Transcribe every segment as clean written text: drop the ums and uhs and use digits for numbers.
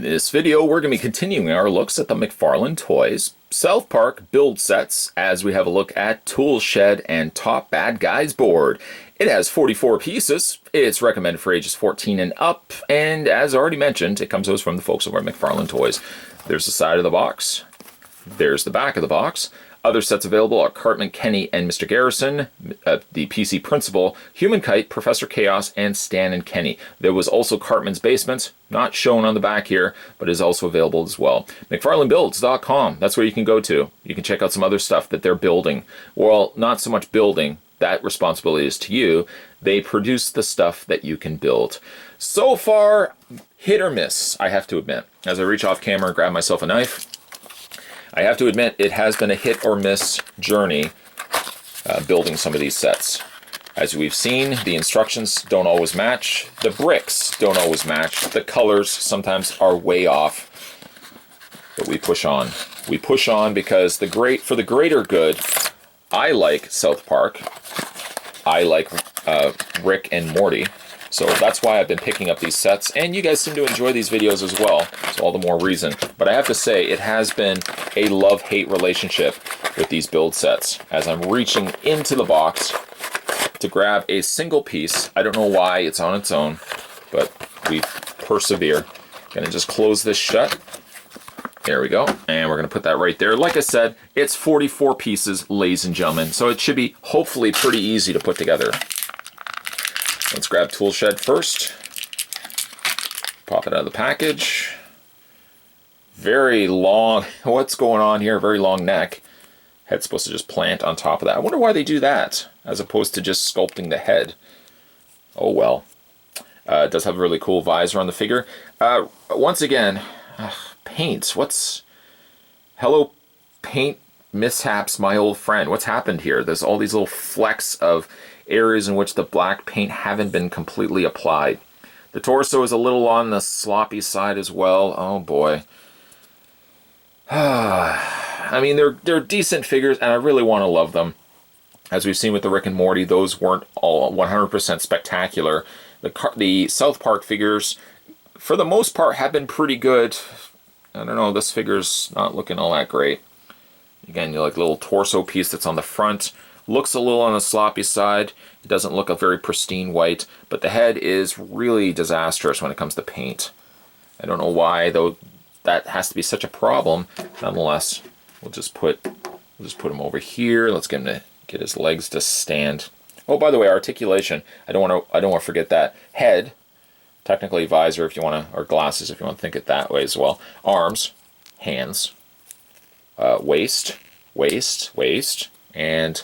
In this video, we're going to be continuing our looks at the McFarlane Toys South Park build sets as we have a look at Toolshed and Top Bad Guys board. It has 44 pieces, it's recommended for ages 14 and up, and as already mentioned, it comes to us from the folks over at McFarlane Toys. There's the side of the box, there's the back of the box. Other sets available are Cartman, Kenny, and Mr. Garrison, the PC Principal, Human Kite, Professor Chaos, and Stan and Kenny. There was also Cartman's Basement, not shown on the back here, but is also available as well. McFarlaneBuilds.com, that's where you can go to. You can check out some other stuff that they're building. Well, not so much building, that responsibility is to you. They produce the stuff that you can build. So far, hit or miss, I have to admit. As I reach off camera and grab myself a knife, I have to admit, it has been a hit or miss journey building some of these sets. As we've seen, the instructions don't always match, the bricks don't always match, the colors sometimes are way off, but we push on. We push on because for the greater good, I like South Park, I like Rick and Morty, so that's why I've been picking up these sets, and you guys seem to enjoy these videos as well, so all the more reason. But I have to say, it has been a love-hate relationship with these build sets. As I'm reaching into the box to grab a single piece, I don't know why it's on its own, but we persevere. Gonna just close this shut. There we go, and we're gonna put that right there. Like I said, it's 44 pieces, ladies and gentlemen, so it should be hopefully pretty easy to put together. Let's grab Toolshed first. Pop it out of the package. Very long, what's going on here? Very long neck. Head's supposed to just plant on top of that. I wonder why they do that, as opposed to just sculpting the head. Oh well. It does have a really cool visor on the figure. Once again, paint. Hello, paint mishaps, my old friend. What's happened here? There's all these little flecks of areas in which the black paint haven't been completely applied. The torso is a little on the sloppy side as well. Oh boy. I mean, they're decent figures, and I really want to love them. As we've seen with the Rick and Morty, those weren't all 100% spectacular. The South Park figures, for the most part, have been pretty good. I don't know, this figure's not looking all that great. Again, you like little torso piece that's on the front. Looks a little on the sloppy side. It doesn't look a very pristine white, but the head is really disastrous when it comes to paint. I don't know why, though that has to be such a problem. Nonetheless, we'll just put him over here. Let's get him to get his legs to stand. Oh, by the way, articulation. I don't want to forget that. Head, technically visor if you want to, or glasses if you want to think it that way as well. Arms, hands, waist, and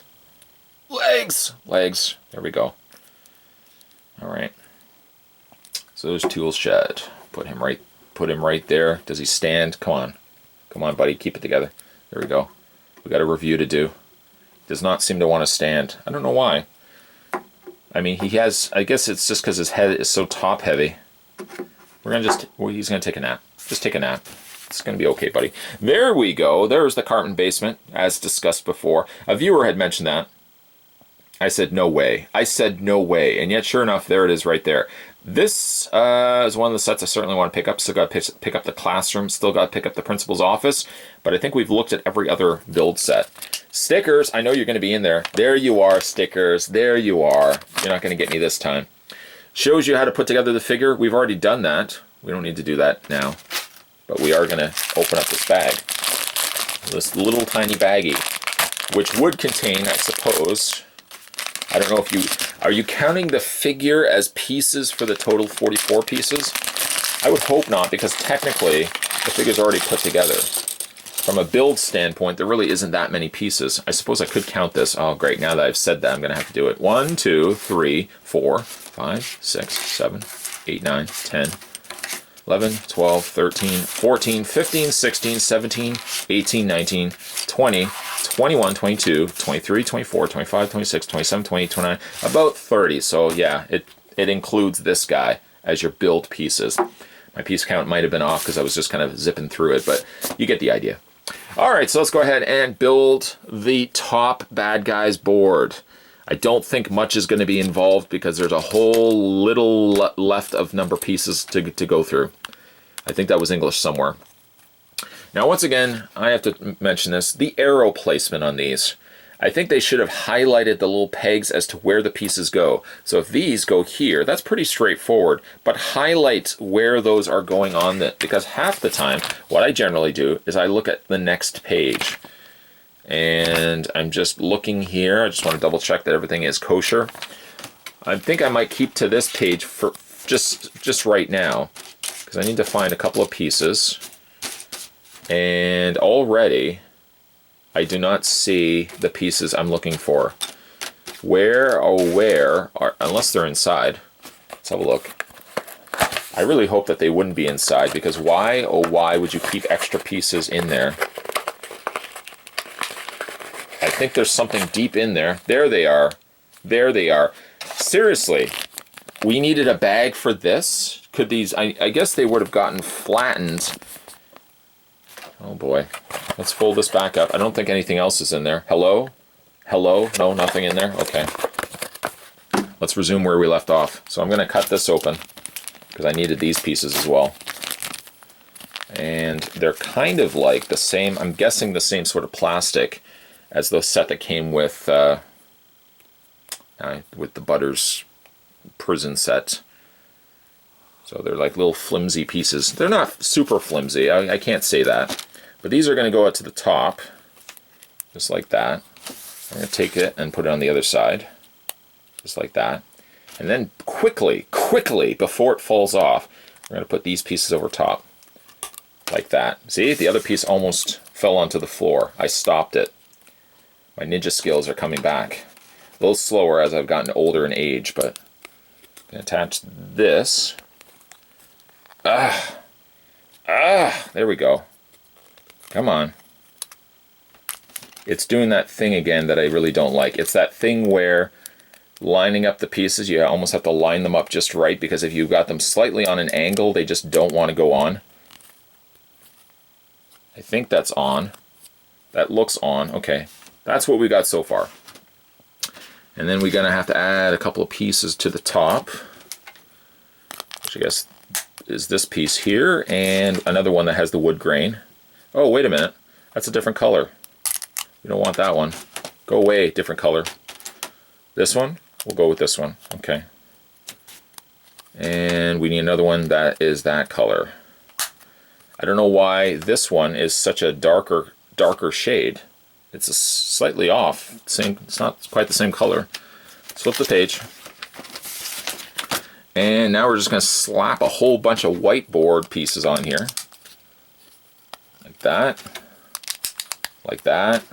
legs. There we go. All right. So there's Toolshed. Put him right there. Does he stand? Come on, buddy. Keep it together. There we go. We got a review to do. Does not seem to want to stand. I don't know why. I mean, he has. I guess it's just because his head is so top heavy. He's gonna take a nap. Just take a nap. It's going to be okay, buddy. There we go. There's the Cartman Basement, as discussed before. A viewer had mentioned that. I said, no way. I said, no way. And yet, sure enough, there it is right there. This is one of the sets I certainly want to pick up. Still got to pick up the classroom. Still got to pick up the principal's office. But I think we've looked at every other build set. Stickers. I know you're going to be in there. There you are, stickers. There you are. You're not going to get me this time. Shows you how to put together the figure. We've already done that. We don't need to do that now. But we are going to open up this bag. This little tiny baggie, which would contain, I suppose, I don't know if are you counting the figure as pieces for the total 44 pieces? I would hope not, because technically the figure's already put together. From a build standpoint, there really isn't that many pieces. I suppose I could count this. Oh, great. Now that I've said that, I'm going to have to do it. 1, 2, 3, 4, 5, 6, 7, 8, 9, 10, 11, 12, 13, 14, 15, 16, 17, 18, 19, 20, 21, 22, 23, 24, 25, 26, 27, 28, 29, about 30. So yeah, it includes this guy as your build pieces. My piece count might have been off because I was just kind of zipping through it, but you get the idea. All right, so let's go ahead and build the Top Bad Guys board. I don't think much is going to be involved because there's a whole little left of number pieces to go through. I think that was English somewhere. Now, once again, I have to mention this, the arrow placement on these. I think they should have highlighted the little pegs as to where the pieces go. So if these go here, that's pretty straightforward, but highlight where those are going on, because half the time, what I generally do is I look at the next page. And I'm just looking here. I just want to double check that everything is kosher. I think I might keep to this page for just right now, because I need to find a couple of pieces. And already, I do not see the pieces I'm looking for. Where are, unless they're inside. Let's have a look. I really hope that they wouldn't be inside, because why, oh why would you keep extra pieces in there? I think there's something deep in there. There they are. There they are. Seriously, we needed a bag for this? Could these, I guess they would have gotten flattened. Oh boy. Let's fold this back up. I don't think anything else is in there. Hello? Hello? No, nothing in there? Okay. Let's resume where we left off. So I'm going to cut this open, because I needed these pieces as well. And they're kind of like the same, I'm guessing the same sort of plastic as the set that came with the Butters prison set. So they're like little flimsy pieces. They're not super flimsy, I can't say that. But these are going to go out to the top, just like that. I'm going to take it and put it on the other side, just like that. And then quickly, before it falls off, we're going to put these pieces over top, like that. See, the other piece almost fell onto the floor. I stopped it. My ninja skills are coming back. A little slower as I've gotten older in age, but I'm going to attach this. There we go. Come on. It's doing that thing again that I really don't like. It's that thing where lining up the pieces, you almost have to line them up just right, because if you've got them slightly on an angle, they just don't want to go on. I think that's on. That looks on. Okay. That's what we got so far. And then we're going to have to add a couple of pieces to the top, which I guess is this piece here, and another one that has the wood grain. Oh, wait a minute. That's a different color. We don't want that one. Go away, different color. This one, we'll go with this one. Okay. And we need another one that is that color. I don't know why this one is such a darker shade. It's slightly off. It's not quite the same color. Let's flip the page. And now we're just going to slap a whole bunch of whiteboard pieces on here. Like that. Like that.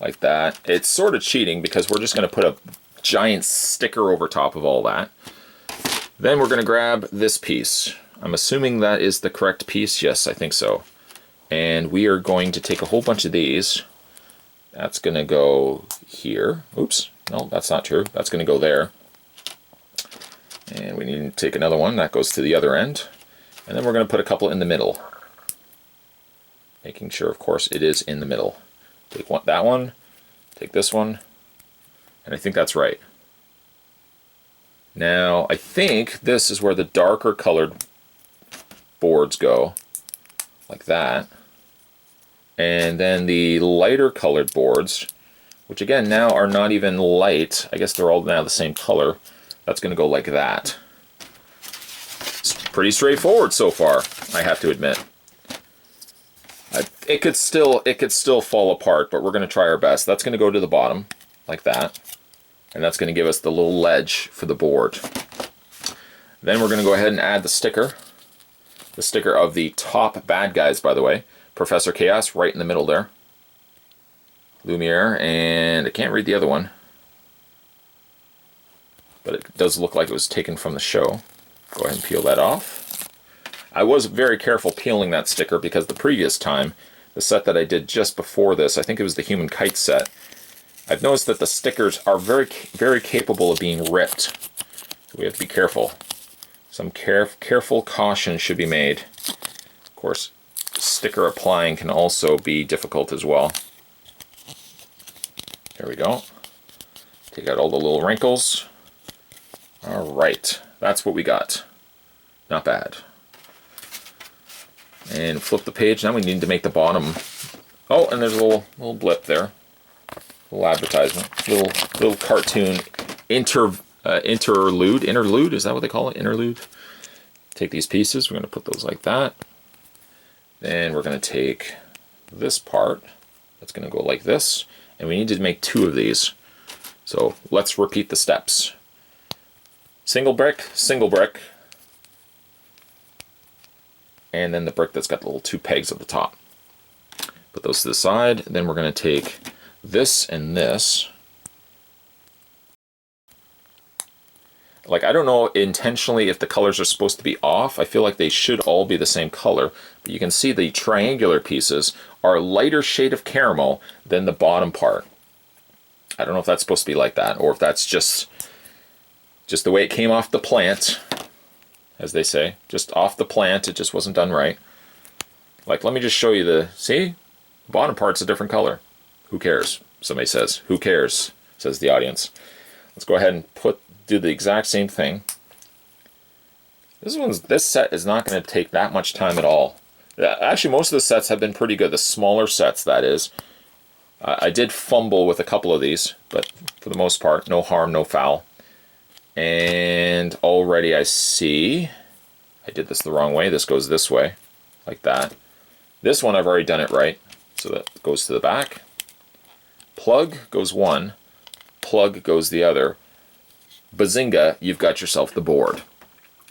Like that. It's sort of cheating, because we're just going to put a giant sticker over top of all that. Then we're going to grab this piece. I'm assuming that is the correct piece. Yes, I think so. And we are going to take a whole bunch of these. That's going to go here. Oops. No, that's not true. That's going to go there. And we need to take another one. That goes to the other end. And then we're going to put a couple in the middle. Making sure, of course, it is in the middle. Take that one. Take this one. And I think that's right. Now, I think this is where the darker colored boards go. Like that. And then the lighter colored boards, which again now are not even light, I guess they're all now the same color, that's going to go like that. It's pretty straightforward so far, I have to admit. It could still fall apart, but we're going to try our best. That's going to go to the bottom, like that. And that's going to give us the little ledge for the board. Then we're going to go ahead and add the sticker. The sticker of the top bad guys, by the way. Professor Chaos right in the middle there. Lumiere, and I can't read the other one. But it does look like it was taken from the show. Go ahead and peel that off. I was very careful peeling that sticker, because the previous time, the set that I did just before this, I think it was the Human Kite set, I've noticed that the stickers are very, very capable of being ripped. So we have to be careful. Some careful caution should be made. Of course, sticker applying can also be difficult as well. There we go. Take out all the little wrinkles. All right, that's what we got. Not bad. And flip the page. Now we need to make the bottom. Oh, and there's a little blip there. Little advertisement. Little cartoon interlude. Interlude, is that what they call it? Interlude. Take these pieces. We're going to put those like that. Then we're going to take this part. That's going to go like this. And we need to make 2 of these. So let's repeat the steps. Single brick, and then the brick that's got the little 2 pegs at the top. Put those to the side. Then we're going to take this and this. Like, I don't know intentionally if the colors are supposed to be off. I feel like they should all be the same color. But you can see the triangular pieces are a lighter shade of caramel than the bottom part. I don't know if that's supposed to be like that, or if that's just the way it came off the plant, as they say. Just off the plant, it just wasn't done right. Like, let me just show you see? The bottom part's a different color. Who cares? Somebody says. Who cares? Says the audience. Let's go ahead and do the exact same thing. This set is not going to take that much time at all. Actually, most of the sets have been pretty good. The smaller sets, that is. I did fumble with a couple of these, but for the most part, no harm, no foul. And already I see I did this the wrong way. This goes this way, like that. This one I've already done it right, so that goes to the back. Plug goes one, plug goes the other. Bazinga, you've got yourself the board.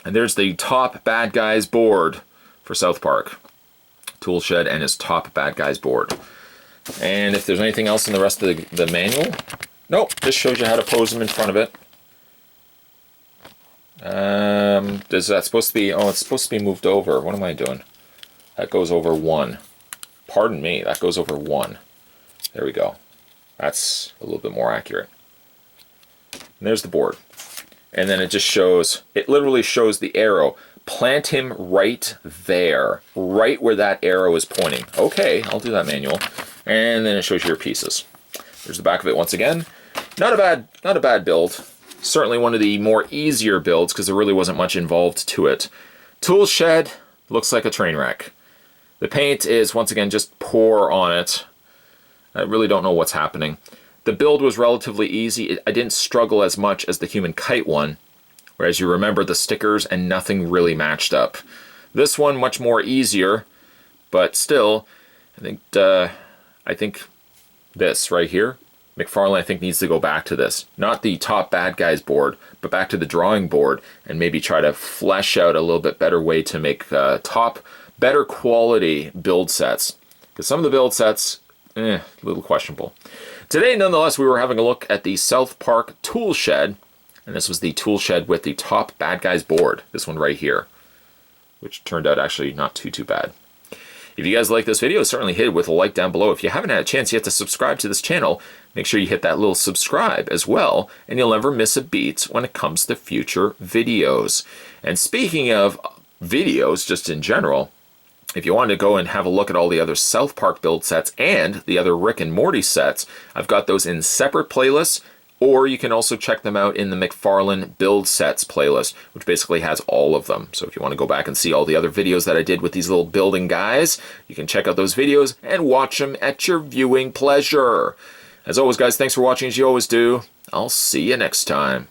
And there's the top bad guys board for South Park. Toolshed and his top bad guys board. And if there's anything else in the rest of the manual, nope, this shows you how to pose them in front of it. Is that supposed to be, oh, it's supposed to be moved over. What am I doing? That goes over 1. Pardon me, that goes over 1. There we go. That's a little bit more accurate. And there's the board. And then it just shows, it literally shows the arrow. Plant him right there, right where that arrow is pointing. Okay, I'll do that manual. And then it shows you your pieces. There's the back of it once again. Not a bad build. Certainly one of the more easier builds because there really wasn't much involved to it. Toolshed looks like a train wreck. The paint is once again just pour on it. I really don't know what's happening. The build was relatively easy. I didn't struggle as much as the Human Kite one, whereas you remember the stickers and nothing really matched up. This one much more easier, but still, I think this right here, McFarlane I think needs to go back to this. Not the top bad guys board, but back to the drawing board and maybe try to flesh out a little bit better way to make better quality build sets. Because some of the build sets, a little questionable. Today, nonetheless, we were having a look at the South Park Toolshed, and this was the Toolshed with the top bad guys board, this one right here, which turned out actually not too bad. If you guys like this video, certainly hit it with a like down below. If you haven't had a chance yet to subscribe to this channel, make sure you hit that little subscribe as well, and you'll never miss a beat when it comes to future videos. And speaking of videos, just in general, if you want to go and have a look at all the other South Park build sets and the other Rick and Morty sets, I've got those in separate playlists, or you can also check them out in the McFarlane build sets playlist, which basically has all of them. So if you want to go back and see all the other videos that I did with these little building guys, you can check out those videos and watch them at your viewing pleasure. As always, guys, thanks for watching as you always do. I'll see you next time.